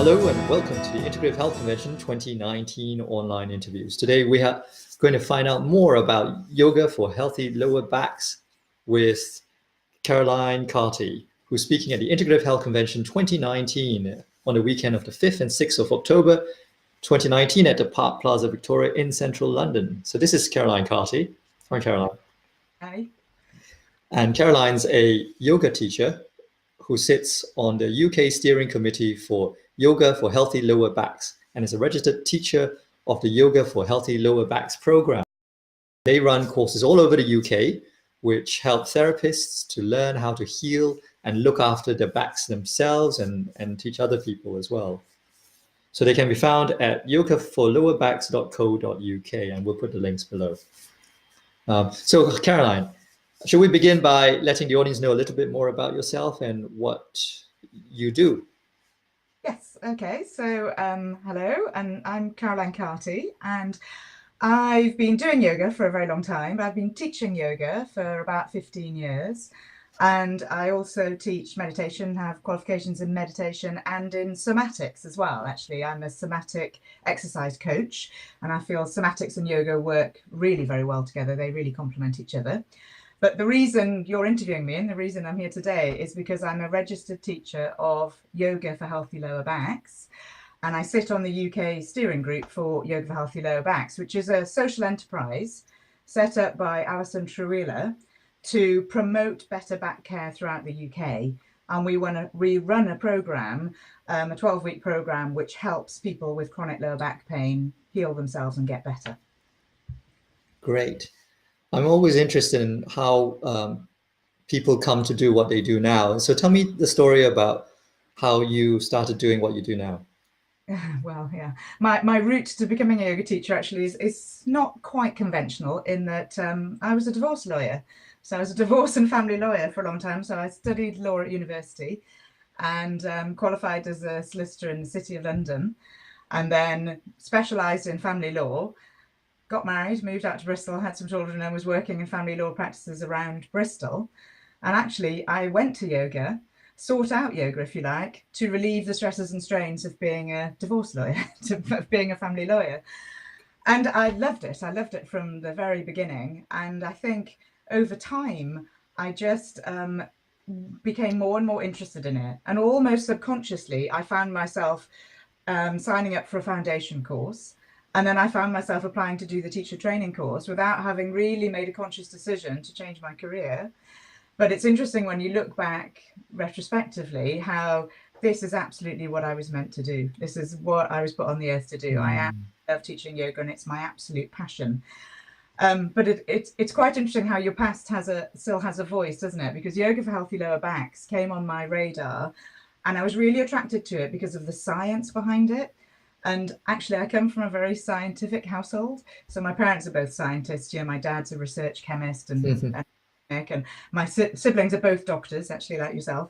Hello and welcome to the Integrative Health Convention 2019 online interviews. Today we are going to find out more about yoga for healthy lower backs with Caroline Carty, who's speaking at the Integrative Health Convention 2019 on the weekend of the 5th and 6th of October 2019 at the Plaza Victoria in central London. So this is Caroline Carty. Hi, Caroline. Hi. And Caroline's a yoga teacher who sits on the UK steering committee for Yoga for Healthy Lower Backs and is a registered teacher of the Yoga for Healthy Lower Backs program. They run courses all over the UK, which help therapists to learn how to heal and look after their backs themselves and teach other people as well. So they can be found at yogaforlowerbacks.co.uk, and we'll put the links below. So Caroline, should we begin by letting the audience know a little bit more about yourself and what you do? Yes, okay. So hello, and I'm Caroline Carty, and I've been doing yoga for a very long time. I've been teaching yoga for about 15 years. And I also teach meditation, have qualifications in meditation and in somatics as well. Actually, I'm a somatic exercise coach, and I feel somatics and yoga work really very well together. They really complement each other. But the reason you're interviewing me and the reason I'm here today is because I'm a registered teacher of Yoga for Healthy Lower Backs. And I sit on the UK steering group for Yoga for Healthy Lower Backs, which is a social enterprise set up by Alison Truila to promote better back care throughout the UK. And we run a program, a 12-week program, which helps people with chronic lower back pain heal themselves and get better. Great. I'm always interested in how people come to do what they do now. So tell me the story about how you started doing what you do now. Well, yeah, my route to becoming a yoga teacher actually is not quite conventional in that I was a divorce lawyer. So I was a divorce and family lawyer for a long time. So I studied law at university and qualified as a solicitor in the City of London, and then specialised in family law. Got married, moved out to Bristol, had some children, and was working in family law practices around Bristol. And actually, I went to yoga, sought out yoga, if you like, to relieve the stresses and strains of being a divorce lawyer, of being a family lawyer. And I loved it. I loved it from the very beginning. And I think over time, I just became more and more interested in it. And almost subconsciously, I found myself signing up for a foundation course. And then I found myself applying to do the teacher training course without having really made a conscious decision to change my career. But it's interesting when you look back retrospectively how this is absolutely what I was meant to do. This is what I was put on the earth to do. I love teaching yoga and it's my absolute passion. But it's quite interesting how your past still has a voice, doesn't it? Because Yoga for Healthy Lower Backs came on my radar and I was really attracted to it because of the science behind it. And actually, I come from a very scientific household. So my parents are both scientists. My dad's a research chemist and my siblings are both doctors, actually, like yourself.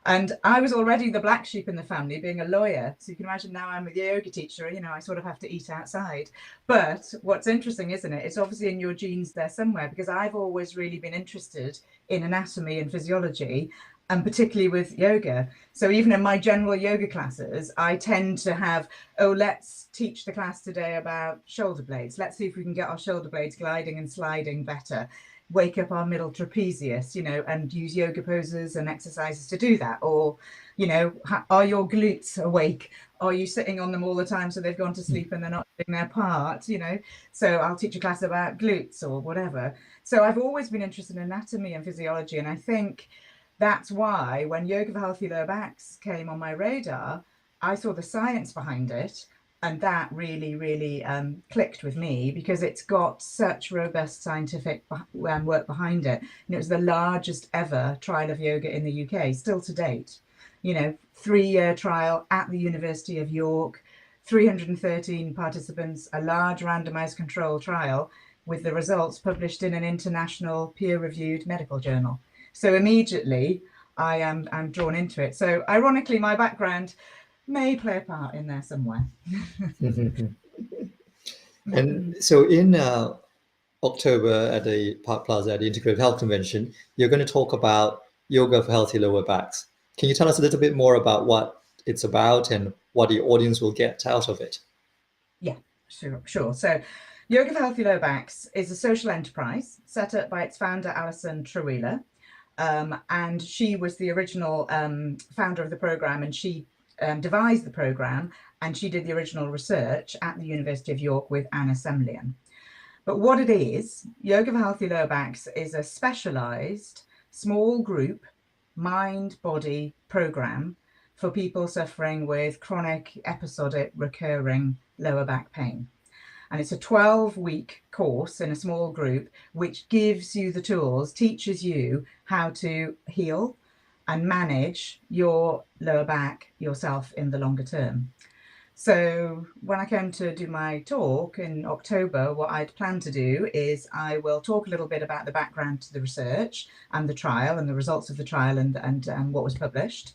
And I was already the black sheep in the family, being a lawyer. So you can imagine now I'm a yoga teacher, I sort of have to eat outside. But what's interesting, isn't it? It's obviously in your genes there somewhere, because I've always really been interested in anatomy and physiology, and particularly with yoga. So even in my general yoga classes, I tend to have, let's teach the class today about shoulder blades. Let's see if we can get our shoulder blades gliding and sliding better. Wake up our middle trapezius, and use yoga poses and exercises to do that. Or, are your glutes awake? Are you sitting on them all the time so they've gone to sleep and they're not doing their part? So I'll teach a class about glutes or whatever. So I've always been interested in anatomy and physiology. And I think that's why when Yoga for Healthy Lower Backs came on my radar, I saw the science behind it. And that really, really clicked with me because it's got such robust scientific work behind it. And it was the largest ever trial of yoga in the UK, still to date. 3-year trial at the University of York, 313 participants, a large randomized control trial with the results published in an international peer-reviewed medical journal. So immediately I'm drawn into it. So ironically, my background may play a part in there somewhere. And so in October at the Park Plaza at the Integrative Health Convention, you're going to talk about yoga for healthy lower backs. Can you tell us a little bit more about what it's about and what the audience will get out of it? Yeah, sure. So Yoga for Healthy Low Backs is a social enterprise set up by its founder, Alison Trawila. And she was the original founder of the program, and she devised the program, and she did the original research at the University of York with Anna Semlian. But what it is, Yoga for Healthy Low Backs is a specialized small group mind-body program for people suffering with chronic, episodic, recurring lower back pain. And it's a 12-week course in a small group, which gives you the tools, teaches you how to heal and manage your lower back yourself in the longer term. So when I came to do my talk in October, what I'd planned to do is I will talk a little bit about the background to the research and the trial and the results of the trial and what was published.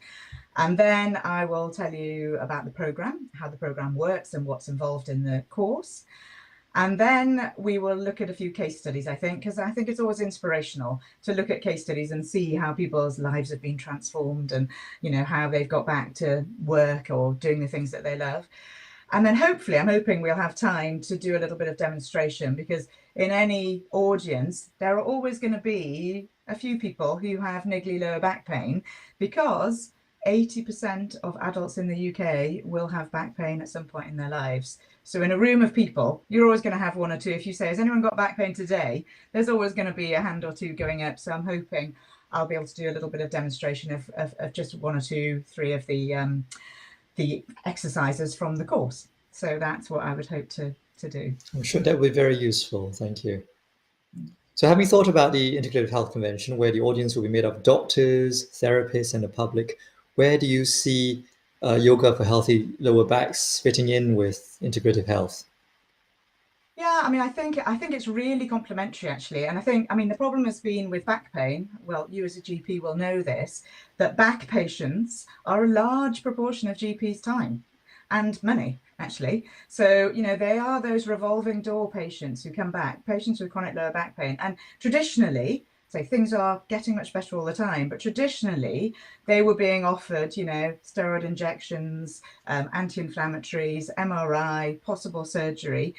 And then I will tell you about the program, how the program works and what's involved in the course. And then we will look at a few case studies, I think, because I think it's always inspirational to look at case studies and see how people's lives have been transformed and, you know, how they've got back to work or doing the things that they love. And then hopefully, I'm hoping we'll have time to do a little bit of demonstration, because in any audience, there are always going to be a few people who have niggly lower back pain, because 80% of adults in the UK will have back pain at some point in their lives. So in a room of people, you're always going to have one or two. If you say, has anyone got back pain today? There's always going to be a hand or two going up. So I'm hoping I'll be able to do a little bit of demonstration of just one or two, three of the exercises from the course. So that's what I would hope to do. I'm sure that would be very useful. Thank you. So having thought about the Integrative Health Convention, where the audience will be made of doctors, therapists, and the public, where do you see yoga for healthy lower backs fitting in with integrative health? Yeah, I mean, I think it's really complementary, actually. And I mean, the problem has been with back pain. Well, you as a GP will know this, that back patients are a large proportion of GPs' time and money, actually. So, you know, they are those revolving door patients who come back, patients with chronic lower back pain. And traditionally, so things are getting much better all the time, but traditionally they were being offered, you know, steroid injections, anti-inflammatories, MRI, possible surgery.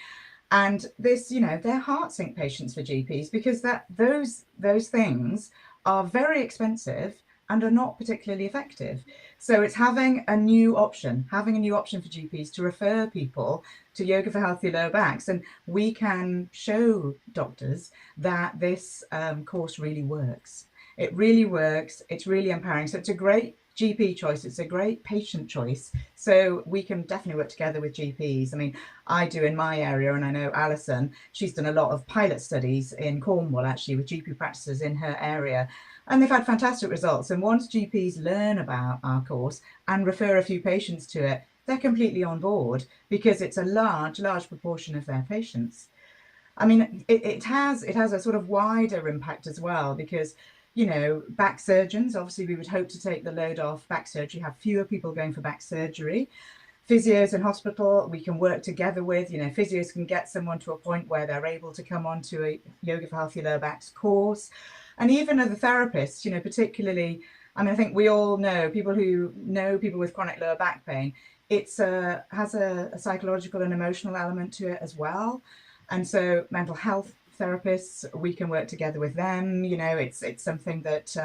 And this, you know, they're heart sink patients for GPs, because those things are very expensive and are not particularly effective. So it's having a new option for GPs to refer people to Yoga for Healthy Low Backs. And we can show doctors that this course really works. It really works. It's really empowering. So it's a great GP choice. It's a great patient choice. So we can definitely work together with GPs. I mean, I do in my area, and I know Alison, she's done a lot of pilot studies in Cornwall, actually, with GP practices in her area. And they've had fantastic results. And once GPs learn about our course and refer a few patients to it, they're completely on board, because it's a large proportion of their patients. I mean, it has a sort of wider impact as well, because, you know, back surgeons, obviously we would hope to take the load off back surgery, have fewer people going for back surgery. Physios in hospital, we can work together with, you know, physios can get someone to a point where they're able to come on to a Yoga for Healthy Lower Backs course. And even other therapists, you know, particularly, I mean, I think we all know people who know people with chronic lower back pain. It's has a psychological and emotional element to it as well. And so mental health therapists, we can work together with them. You know, it's something that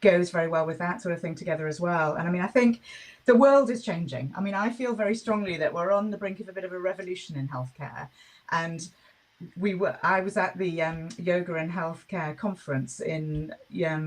goes very well with that sort of thing together as well. And I mean, I think the world is changing. I mean, I feel very strongly that we're on the brink of a bit of a revolution in healthcare. And I was at the Yoga and Healthcare conference in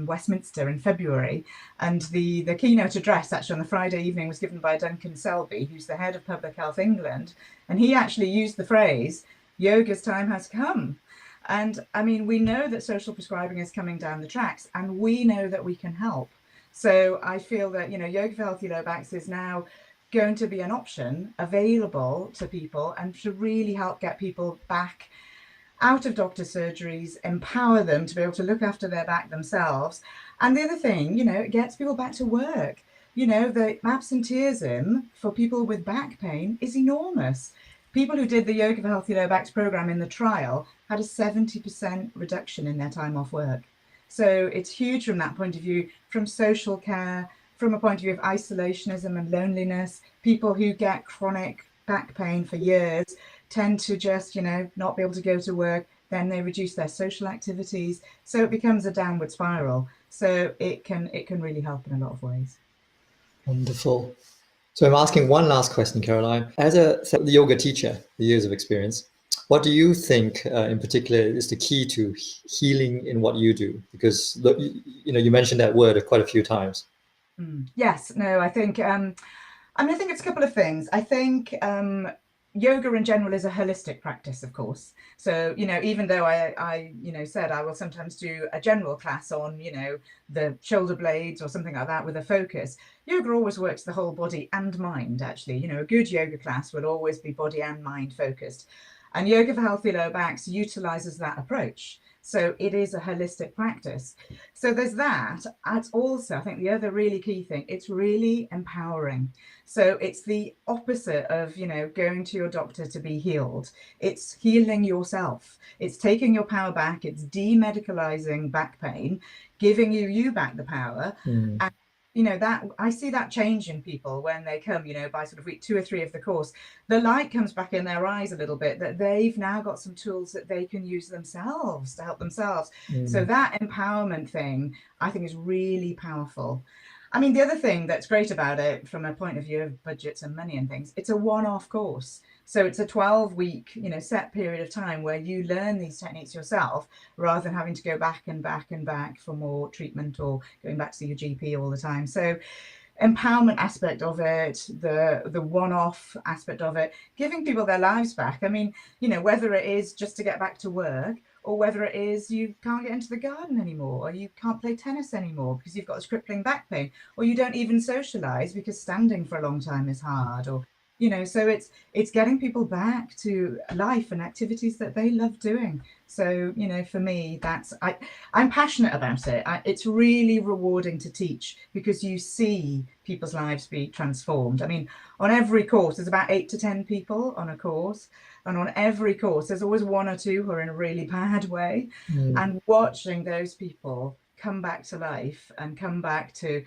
Westminster in February, and the keynote address actually on the Friday evening was given by Duncan Selby, who's the head of Public Health England, and he actually used the phrase, "Yoga's time has come." And I mean, we know that social prescribing is coming down the tracks, and we know that we can help. So I feel that, you know, Yoga for Healthy Low Backs is now going to be an option available to people, and to really help get people back out of doctor surgeries, empower them to be able to look after their back themselves. And the other thing, you know, it gets people back to work. You know, the absenteeism for people with back pain is enormous. People who did the Yoga for Healthy Low Backs program in the trial had a 70% reduction in their time off work. So it's huge from that point of view, from social care, from a point of view of isolationism and loneliness. People who get chronic back pain for years tend to just, not be able to go to work. Then they reduce their social activities. So it becomes a downward spiral. So it can really help in a lot of ways. Wonderful. So I'm asking one last question, Caroline. As a yoga teacher, the years of experience, what do you think in particular is the key to healing in what you do? Because you mentioned that word quite a few times. Yes, no, I think I think it's a couple of things. I think yoga in general is a holistic practice, of course. So, even though I said I will sometimes do a general class on, the shoulder blades or something like that with a focus, yoga always works the whole body and mind, actually. A good yoga class will always be body and mind focused. And Yoga for Healthy Lower Backs utilizes that approach. So it is a holistic practice. So there's that. It's also, I think the other really key thing, it's really empowering. So it's the opposite of, going to your doctor to be healed. It's healing yourself. It's taking your power back. It's demedicalizing back pain, giving you back the power. And that I see that change in people when they come, by sort of week 2 or 3 of the course, the light comes back in their eyes a little bit, that they've now got some tools that they can use themselves to help themselves. So that empowerment thing, I think, is really powerful. I mean, the other thing that's great about it from a point of view of budgets and money and things, it's a one-off course. So it's a 12-week, set period of time where you learn these techniques yourself, rather than having to go back and back and back for more treatment or going back to your GP all the time. So empowerment aspect of it, the one-off aspect of it, giving people their lives back. I mean, whether it is just to get back to work, or whether it is you can't get into the garden anymore, or you can't play tennis anymore because you've got this crippling back pain, or you don't even socialize because standing for a long time is hard, or so it's getting people back to life and activities that they love doing. So for me, I'm passionate about it. It's really rewarding to teach, because you see people's lives be transformed. I mean, on every course there's about 8 to 10 people on a course, and on every course there's always 1 or 2 who are in a really bad way. And watching those people come back to life and come back to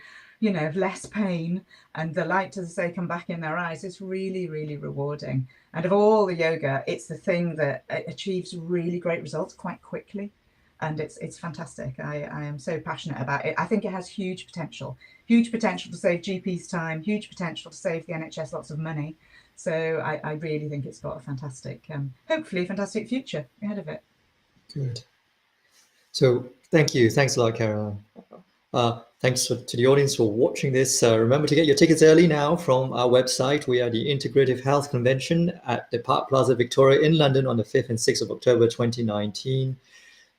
less pain, and the light, as I say, come back in their eyes, it's really, really rewarding. And of all the yoga, it's the thing that achieves really great results quite quickly. And it's fantastic. I am so passionate about it. I think it has huge potential to save GPs time, huge potential to save the NHS lots of money. So I really think it's got a fantastic, hopefully fantastic future ahead of it. Good. So thank you. Thanks a lot, Caroline. Thanks to the audience for watching this. Remember to get your tickets early now from our website. We are the Integrative Health Convention at the Park Plaza, Victoria in London on the 5th and 6th of October 2019.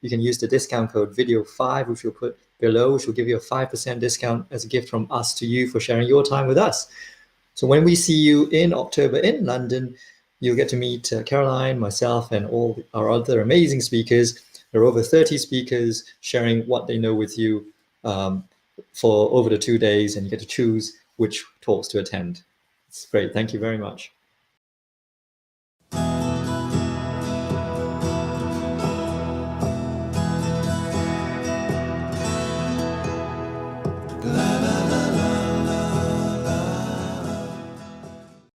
You can use the discount code video5, which we'll put below, which will give you a 5% discount as a gift from us to you for sharing your time with us. So when we see you in October in London, you'll get to meet Caroline, myself, and all our other amazing speakers. There are over 30 speakers sharing what they know with you for over the 2 days, and you get to choose which talks to attend. It's great. Thank you very much.